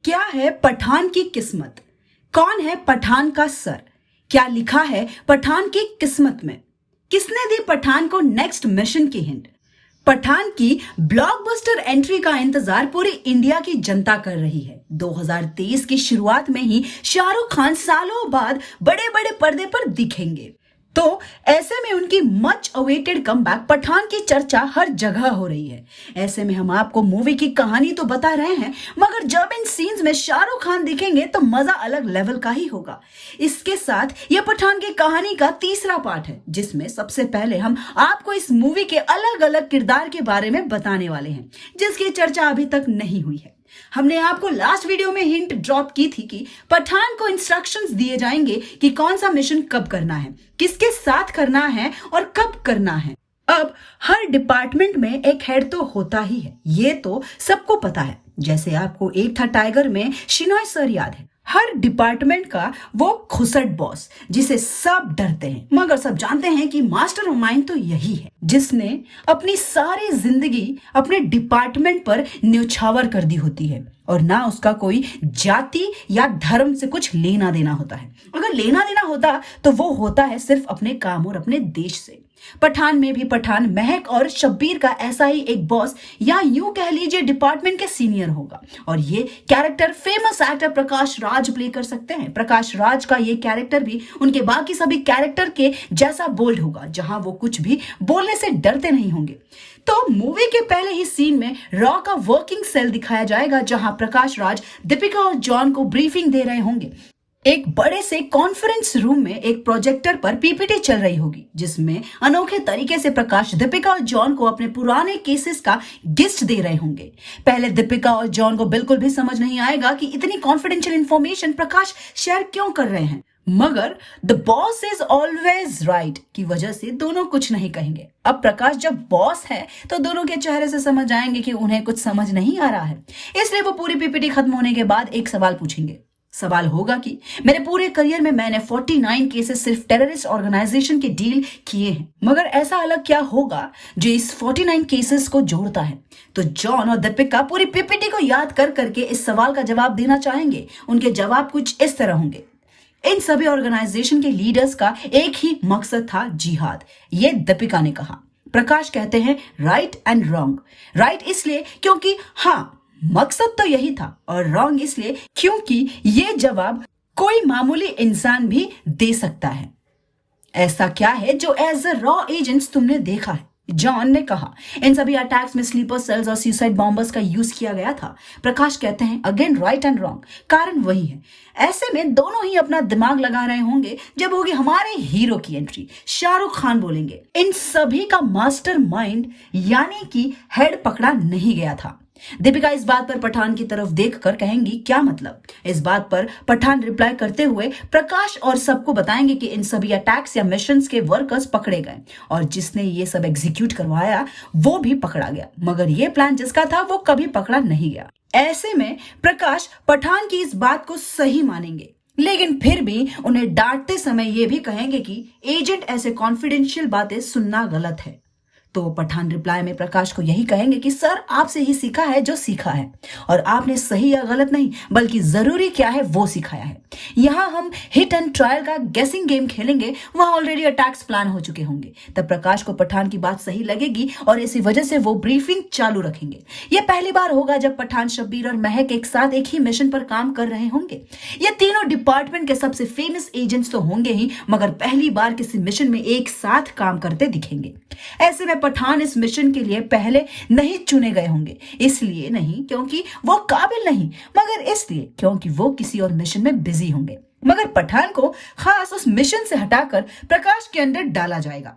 क्या है पठान की किस्मत? कौन है पठान का सर? क्या लिखा है पठान की किस्मत में? किसने दी पठान को नेक्स्ट मिशन की हिंट? पठान की ब्लॉकबस्टर एंट्री का इंतजार पूरी इंडिया की जनता कर रही है। 2023 की शुरुआत में ही शाहरुख खान सालों बाद बड़े बड़े पर्दे पर दिखेंगे, तो ऐसे में उनकी मच अवेटेड कमबैक पठान की चर्चा हर जगह हो रही है। ऐसे में हम आपको मूवी की कहानी तो बता रहे हैं, मगर जब इन सीन्स में शाहरुख खान दिखेंगे तो मजा अलग लेवल का ही होगा। इसके साथ यह पठान की कहानी का तीसरा पार्ट है, जिसमें सबसे पहले हम आपको इस मूवी के अलग अलग किरदार के बारे में बताने वाले हैं, जिसकी चर्चा अभी तक नहीं हुई है। हमने आपको लास्ट वीडियो में हिंट ड्रॉप की थी कि पठान को इंस्ट्रक्शंस दिए जाएंगे कि कौन सा मिशन कब करना है, किसके साथ करना है और कब करना है। अब हर डिपार्टमेंट में एक हेड तो होता ही है, ये तो सबको पता है। जैसे आपको एक था टाइगर में शिनॉय सर याद है। हर डिपार्टमेंट का वो खुसट बॉस जिसे सब डरते हैं, मगर सब जानते हैं कि मास्टरमाइंड तो यही है, जिसने अपनी सारी जिंदगी अपने डिपार्टमेंट पर न्यौछावर कर दी होती है और ना उसका कोई जाति या धर्म से कुछ लेना देना होता है। अगर लेना देना होता तो वो होता है सिर्फ अपने काम और अपने देश से। पठान में भी पठान महक और शब्बीर का ऐसा ही एक बॉस या यूं कह लीजिए डिपार्टमेंट के सीनियर होगा, और ये character famous actor Prakash Raj play कर सकते हैं। प्रकाश राज का ये कैरेक्टर भी उनके बाकी सभी कैरेक्टर के जैसा बोल्ड होगा, जहां वो कुछ भी बोलने से डरते नहीं होंगे। तो मूवी के पहले ही सीन में रॉ का वर्किंग सेल दिखाया जाएगा, जहां प्रकाश राज दीपिका और जॉन को ब्रीफिंग दे रहे होंगे। एक बड़े से कॉन्फ्रेंस रूम में एक प्रोजेक्टर पर पीपीटी चल रही होगी, जिसमें अनोखे तरीके से प्रकाश दीपिका और जॉन को अपने पुराने केसेस का गिस्ट दे रहे होंगे। पहले दीपिका और जॉन को बिल्कुल भी समझ नहीं आएगा कि इतनी कॉन्फिडेंशियल इंफॉर्मेशन प्रकाश शेयर क्यों कर रहे हैं, मगर the boss is always right की वजह से दोनों कुछ नहीं कहेंगे। अब प्रकाश जब बॉस है तो दोनों के चेहरे से समझ आएंगे कि उन्हें कुछ समझ नहीं आ रहा है, इसलिए वो पूरी पीपीटी खत्म होने के बाद एक सवाल पूछेंगे। सवाल होगा कि मेरे पूरे करियर में मैंने 49 केसेस सिर्फ टेररिस्ट ऑर्गेनाइजेशन के डील किए हैं, मगर ऐसा अलग क्या होगा जो इस 49 केसेस को जोड़ता है? तो जॉन और दीपिका पूरी पीपीटी को याद कर करके इस सवाल का जवाब देना चाहेंगे। उनके जवाब कुछ इस तरह होंगे। इन सभी ऑर्गेनाइजेशन के लीडर्स का एक ही मकसद था, जिहाद। ये दीपिका ने कहा। प्रकाश कहते हैं राइट एंड रॉन्ग। राइट इसलिए क्योंकि हाँ, मकसद तो यही था, और रॉन्ग इसलिए क्योंकि ये जवाब कोई मामूली इंसान भी दे सकता है। ऐसा क्या है जो एज अ रॉ एजेंट्स तुमने देखा है? जॉन ने कहा इन सभी अटैक्स में स्लीपर सेल्स और सुसाइड बॉम्बर्स का यूज किया गया था। प्रकाश कहते हैं अगेन राइट एंड रॉन्ग, कारण वही है। ऐसे में दोनों ही अपना दिमाग लगा रहे होंगे जब होगी हमारे हीरो की एंट्री। शाहरुख खान बोलेंगे इन सभी का मास्टरमाइंड यानी कि हेड पकड़ा नहीं गया था। दीपिका इस बात पर पठान की तरफ देखकर कहेंगी क्या मतलब? इस बात पर पठान रिप्लाई करते हुए प्रकाश और सबको बताएंगे कि इन सभी अटैक्स या मिशंस के वर्कर्स पकड़े गए और जिसने ये सब एग्जीक्यूट करवाया वो भी पकड़ा गया, मगर ये प्लान जिसका था वो कभी पकड़ा नहीं गया। ऐसे में प्रकाश पठान की इस बात को सही मानेंगे, लेकिन फिर भी उन्हें डांटते समय ये भी कहेंगे कि एजेंट ऐसे कॉन्फिडेंशियल बातें सुनना गलत है। तो पठान रिप्लाई में प्रकाश को यही कहेंगे कि सर आपसे ही सीखा है जो सीखा है, और आपने सही या गलत नहीं बल्कि जरूरी क्या है वो सिखाया है। यहाँ हम हिट एंड ट्रायल का गेसिंग गेम खेलेंगे, वहां ऑलरेडी अटैक्स प्लान हो चुके होंगे। तब प्रकाश को पठान की बात सही लगेगी और इसी वजह से वो ब्रीफिंग चालू रखेंगे। यह पहली बार होगा जब पठान, शब्बीर और महक एक साथ एक ही मिशन पर काम कर रहे होंगे। ये तीनों डिपार्टमेंट के सबसे फेमस एजेंट्स तो होंगे ही, मगर पहली बार किसी मिशन में एक साथ काम करते दिखेंगे। ऐसे में पठान इस मिशन के लिए पहले नहीं चुने गए होंगे, इसलिए नहीं क्योंकि वो काबिल नहीं, मगर इसलिए क्योंकि वो किसी और मिशन में बिजी होंगे। मगर पठान को खास उस मिशन से हटाकर प्रकाश के अंदर डाला जाएगा।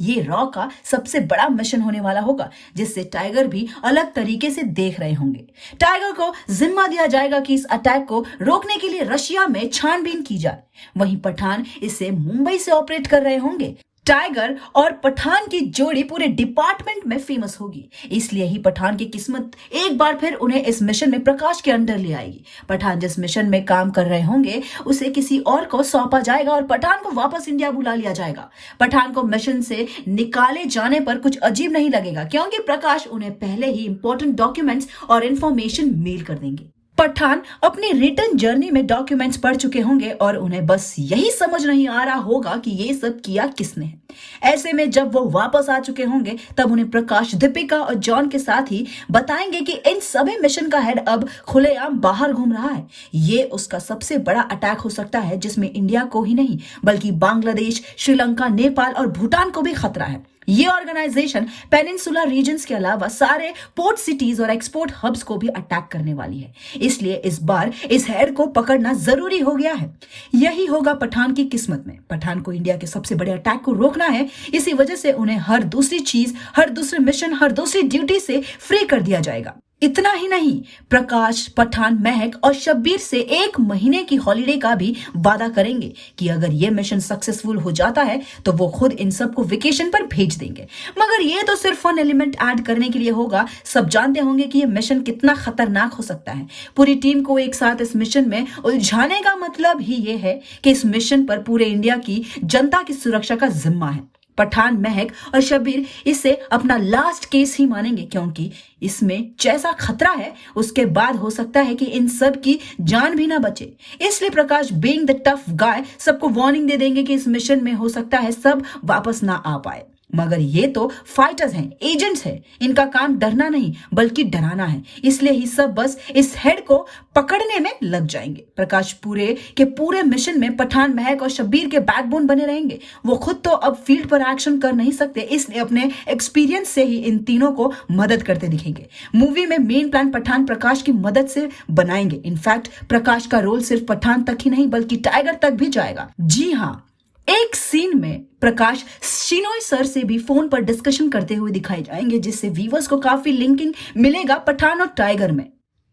ये रॉ का सबसे बड़ा मिशन होने वाला होगा, जिससे टाइगर भी अलग तरीके से देख रहे होंगे। टाइगर को जिम्मा दिया जाएगा कि इस अटैक को रोकने के लिए रशिया में छानबीन की जाए। वहीं पठान इसे मुंबई से ऑपरेट कर रहे होंगे। टाइगर और पठान की जोड़ी पूरे डिपार्टमेंट में फेमस होगी, इसलिए ही पठान की किस्मत एक बार फिर उन्हें इस मिशन में प्रकाश के अंडर ले आएगी। पठान जिस मिशन में काम कर रहे होंगे उसे किसी और को सौंपा जाएगा और पठान को वापस इंडिया बुला लिया जाएगा। पठान को मिशन से निकाले जाने पर कुछ अजीब नहीं लगेगा, क्योंकि प्रकाश उन्हें पहले ही इंपॉर्टेंट डॉक्यूमेंट्स और इंफॉर्मेशन मेल कर देंगे। पठान अपनी रिटर्न जर्नी में डॉक्यूमेंट्स पढ़ चुके होंगे और उन्हें बस यही समझ नहीं आ रहा होगा कि ये सब किया किसने है। ऐसे में जब वो वापस आ चुके होंगे तब उन्हें प्रकाश दीपिका और जॉन के साथ ही बताएंगे कि इन सभी मिशन का हेड अब खुलेआम बाहर घूम रहा है। ये उसका सबसे बड़ा अटैक हो सकता है जिसमें इंडिया को ही नहीं बल्कि बांग्लादेश, श्रीलंका, नेपाल और भूटान को भी खतरा है। ये ऑर्गेनाइजेशन पेनिनसुला रीजन्स के अलावा सारे पोर्ट सिटीज और एक्सपोर्ट हब्स को भी अटैक करने वाली है। इसलिए इस बार इस हेड को पकड़ना जरूरी हो गया है। यही होगा पठान की किस्मत में। पठान को इंडिया के सबसे बड़े अटैक को रोकना है। इसी वजह से उन्हें हर दूसरी चीज, हर दूसरे मिशन, हर दूसरी ड्यूटी से फ्री कर दिया जाएगा। इतना ही नहीं, प्रकाश, पठान, महक और शब्बीर से 1 महीने की हॉलिडे का भी वादा करेंगे कि अगर ये मिशन सक्सेसफुल हो जाता है तो वो खुद इन सबको वेकेशन पर भेज देंगे। मगर ये तो सिर्फ फन एलिमेंट ऐड करने के लिए होगा। सब जानते होंगे कि ये मिशन कितना खतरनाक हो सकता है। पूरी टीम को एक साथ इस मिशन में उलझाने का मतलब ही ये है कि इस मिशन पर पूरे इंडिया की जनता की सुरक्षा का जिम्मा है। पठान, महक और शब्बीर इसे अपना लास्ट केस ही मानेंगे क्योंकि इसमें जैसा खतरा है उसके बाद हो सकता है कि इन सब की जान भी ना बचे। इसलिए प्रकाश बीइंग द टफ गाय सबको वार्निंग दे देंगे कि इस मिशन में हो सकता है सब वापस ना आ पाए। मगर ये तो फाइटर्स हैं, एजेंट्स हैं। इनका काम डरना नहीं बल्कि डराना है। इसलिए ही सब बस इस हेड को पकड़ने में लग जाएंगे। प्रकाश पूरे के पूरे मिशन में पठान, महक और शब्बीर के बैकबोन बने रहेंगे। वो खुद तो अब फील्ड पर एक्शन कर नहीं सकते, इसलिए अपने एक्सपीरियंस से ही इन तीनों को मदद करते दिखेंगे। मूवी में मेन प्लान पठान प्रकाश की मदद से बनाएंगे। इनफैक्ट प्रकाश का रोल सिर्फ पठान तक ही नहीं बल्कि टाइगर तक भी जाएगा। जी हाँ, एक सीन में प्रकाश शिनोय सर से भी फोन पर डिस्कशन करते हुए दिखाए जाएंगे जिससे व्यूअर्स को काफी लिंकिंग मिलेगा पठान और टाइगर में।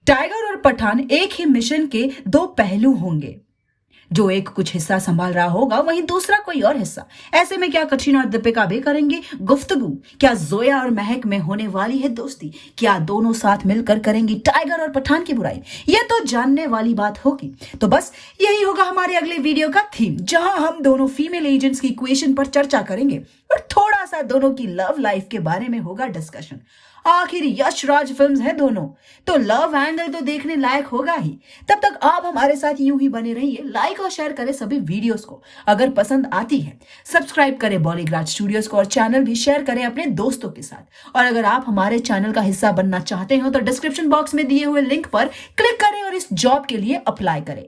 टाइगर और पठान एक ही मिशन के 2 पहलू होंगे। जो एक कुछ हिस्सा संभाल रहा होगा वहीं दूसरा कोई और हिस्सा। ऐसे में क्या कटरीना और दीपिका भी करेंगे गुफ्तगू? क्या जोया और महक में होने वाली है दोस्ती? क्या दोनों साथ मिलकर करेंगी टाइगर और पठान की बुराई? यह तो जानने वाली बात होगी। तो बस यही होगा हमारे अगले वीडियो का थीम, जहां हम दोनों फीमेल एजेंट्स की इक्वेशन पर चर्चा करेंगे और थोड़ा सा दोनों की लव लाइफ के बारे में होगा डिस्कशन। आखिर यश राज फिल्म्स है दोनों, तो लव एंगल तो देखने लायक होगा ही। तब तक आप हमारे साथ यूं ही बने रहिए। लाइक और शेयर करें सभी वीडियोस को। अगर पसंद आती है सब्सक्राइब करें बॉलीग्राज स्टूडियोज को और चैनल भी शेयर करें अपने दोस्तों के साथ। और अगर आप हमारे चैनल का हिस्सा बनना चाहते हो तो डिस्क्रिप्शन बॉक्स में दिए हुए लिंक पर क्लिक करें और इस जॉब के लिए अप्लाई करें।